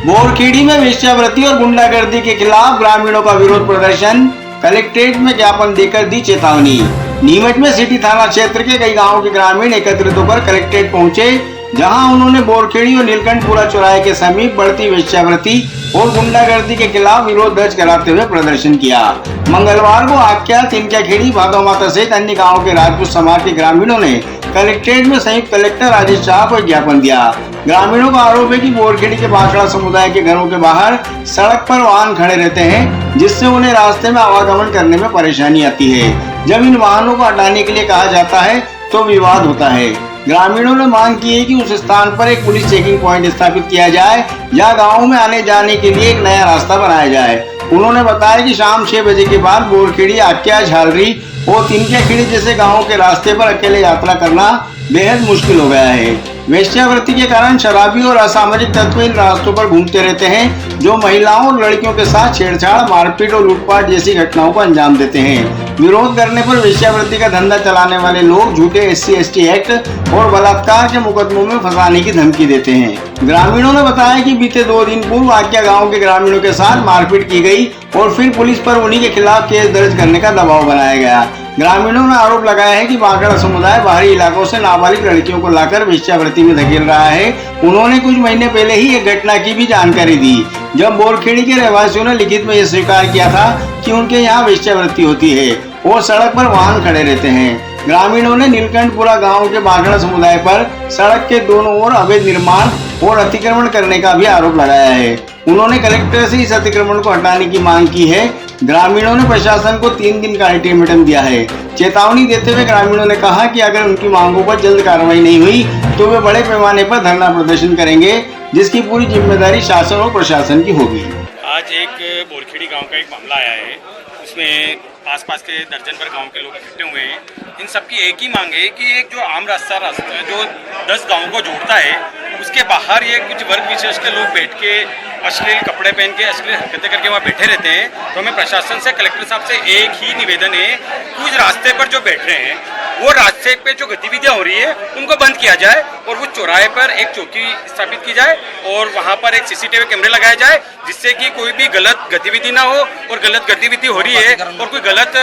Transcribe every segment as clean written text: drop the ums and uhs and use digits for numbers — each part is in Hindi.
बोरखेड़ी में वेश्यावृत्ति और गुंडागर्दी के खिलाफ ग्रामीणों का विरोध प्रदर्शन, कलेक्ट्रेट में ज्ञापन देकर दी चेतावनी। नीमच में सिटी थाना क्षेत्र के कई गांवों के ग्रामीण एकत्रित होकर कलेक्ट्रेट पहुंचे, जहां उन्होंने बोरखेड़ी और नीलकंठपुरा चौराहे के समीप बढ़ती वेश्यावृत्ति और गुंडागर्दी के खिलाफ विरोध दर्ज कराते हुए प्रदर्शन किया। मंगलवार को आक्या, तिनक्याखेड़ी, भादव माता सहित अन्य गाँव के राजपूत समाज के ग्रामीणों ने कलेक्ट्रेट में संयुक्त कलेक्टर राजेश शाह को ज्ञापन दिया। ग्रामीणों का आरोप है कि बोरखेड़ी के बाखड़ा समुदाय के घरों के बाहर सड़क पर वाहन खड़े रहते हैं, जिससे उन्हें रास्ते में आवागमन करने में परेशानी आती है। जब इन वाहनों को हटाने के लिए कहा जाता है तो विवाद होता है। ग्रामीणों ने मांग की है कि उस स्थान पर एक पुलिस चेकिंग पॉइंट स्थापित किया जाए, जहां गाँव में आने जाने के लिए एक नया रास्ता बनाया जाए। उन्होंने बताया कि शाम 6 बजे के बाद बोरखेड़ी, आक्या, झालरी और तिनक्याखेड़ी जैसे गाँवों के रास्ते पर अकेले यात्रा करना बेहद मुश्किल हो गया है। वेश्यावृत्ति के कारण शराबी और असामाजिक तत्व इन रास्तों पर घूमते रहते हैं, जो महिलाओं और लड़कियों के साथ छेड़छाड़, मारपीट और लूटपाट जैसी घटनाओं को अंजाम देते हैं। विरोध करने पर वेश्यावृत्ति का धंधा चलाने वाले लोग झूठे SC/ST एक्ट और बलात्कार के मुकदमों में फंसाने की धमकी देते हैं। ग्रामीणों ने बताया कि बीते 2 दिन पूर्व आक्या गाँव के ग्रामीणों के साथ मारपीट की गई और फिर पुलिस पर उन्हीं के खिलाफ केस दर्ज करने का दबाव बनाया गया। ग्रामीणों ने आरोप लगाया है कि बाखड़ा समुदाय बाहरी इलाकों से नाबालिग लड़कियों को लाकर वेश्यावृत्ति में धकेल रहा है। उन्होंने कुछ महीने पहले ही एक घटना की भी जानकारी दी, जब बोरखेड़ी के रहवासियों ने लिखित में यह स्वीकार किया था कि उनके यहाँ वेश्यावृत्ति होती है और सड़क पर वाहन खड़े रहते हैं। ग्रामीणों ने नीलकंठपुरा गांव के बाखड़ा समुदाय पर सड़क के दोनों ओर अवैध निर्माण और अतिक्रमण करने का भी आरोप लगाया है। उन्होंने कलेक्टर से इस अतिक्रमण को हटाने की मांग की है। ग्रामीणों ने प्रशासन को 3 दिन का अल्टीमेटम दिया है। चेतावनी देते हुए ग्रामीणों ने कहा कि अगर उनकी मांगों पर जल्द कार्रवाई नहीं हुई तो वे बड़े पैमाने पर धरना प्रदर्शन करेंगे, जिसकी पूरी जिम्मेदारी शासन और प्रशासन की होगी। आज एक बोरखेड़ी गांव का एक मामला आया है, उसमें आसपास के दर्जन भर गांव के लोग इकट्ठे हुए हैं। इन सबकी एक ही मांग है कि एक जो आम रास्ता जो 10 गांवों को जोड़ता है, उसके बाहर ये कुछ वर्ग विशेष के लोग बैठ के अश्लील कपड़े पहन के अश्लील हरकतें करके वहाँ बैठे रहते हैं। तो हमें प्रशासन से, कलेक्टर साहब से एक ही निवेदन है, कुछ रास्ते पर जो बैठ रहे हैं वो रास्ते पे जो गतिविधियाँ हो रही है उनको बंद किया जाए और उस चौराहे पर एक चौकी स्थापित की जाए और वहाँ पर एक CCTV कैमरे लगाया जाए, जिससे कि कोई भी गलत गतिविधि ना हो। और गलत गतिविधि हो रही है और कोई गलत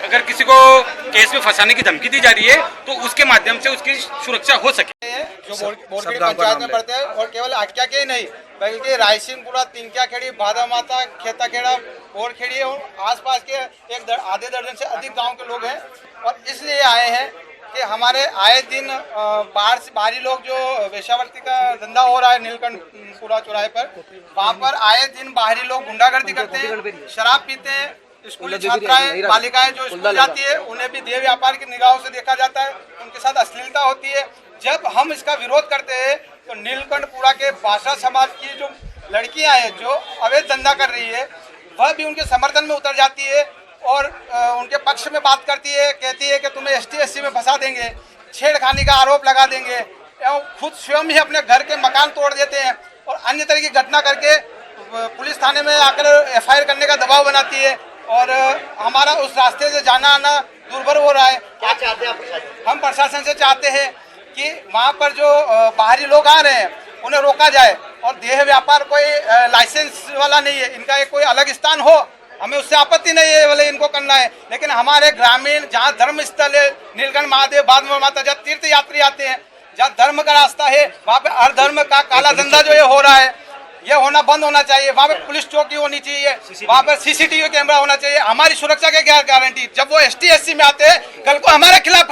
अगर किसी को केस में फंसाने की धमकी दी जा रही है तो उसके माध्यम से उसकी सुरक्षा हो सके। जो बोरखेड़ी पंचायत में पड़ते हैं और केवल आक्या के ही नहीं बल्कि रायसिंहपुरा, तिनक्याखेड़ी, भादव माता, खेताखेड़ा, बोरखेड़ी और आसपास के आधे दर्जन से अधिक गांव के लोग हैं। और इसलिए आए हैं कि हमारे आए दिन बाहरी लोग जो वेश्यावृत्ति का धंधा हो रहा है नीलकंठपुरा चौराहे पर, वहाँ पर आए दिन बाहरी लोग गुंडागर्दी करते हैं, शराब पीते हैं। स्कूली छात्राएं, बालिकाएं जो स्कूल जाती है उन्हें भी देह व्यापार की निगाहों से देखा जाता है, उनके साथ अश्लीलता होती है। जब हम इसका विरोध करते हैं तो नीलकंठपुरा के भाषा समाज की जो लड़कियां हैं जो अवैध धंधा कर रही है, वह भी उनके समर्थन में उतर जाती है और उनके पक्ष में बात करती है, कहती है कि तुम्हें ST/SC में फंसा देंगे, छेड़खानी का आरोप लगा देंगे, एवं खुद स्वयं ही अपने घर के मकान तोड़ देते हैं और अन्य तरह की घटना करके पुलिस थाने में आकर FIR करने का दबाव बनाती है और हमारा उस रास्ते से जाना आना दुर्भर हो रहा है। क्या चाहते हैं प्रशासन? हम प्रशासन से चाहते हैं कि वहाँ पर जो बाहरी लोग आ रहे हैं उन्हें रोका जाए और देह व्यापार कोई लाइसेंस वाला नहीं है, इनका एक कोई अलग स्थान हो, हमें उससे आपत्ति नहीं है, वाले इनको करना है। लेकिन हमारे ग्रामीण जहाँ धर्म स्थल है, नीलकंठ महादेव, भादव माता, जहाँ तीर्थ यात्री आते हैं, जहाँ धर्म का रास्ता है, वहाँ पे हर धर्म का काला धंधा जो ये हो रहा है, ये होना बंद होना चाहिए। वहाँ पे पुलिस चौकी होनी चाहिए, वहाँ पर CCTV कैमरा होना चाहिए। हमारी सुरक्षा की क्या गारंटी? जब वो ST/SC में आते हैं, कल को हमारे खिलाफ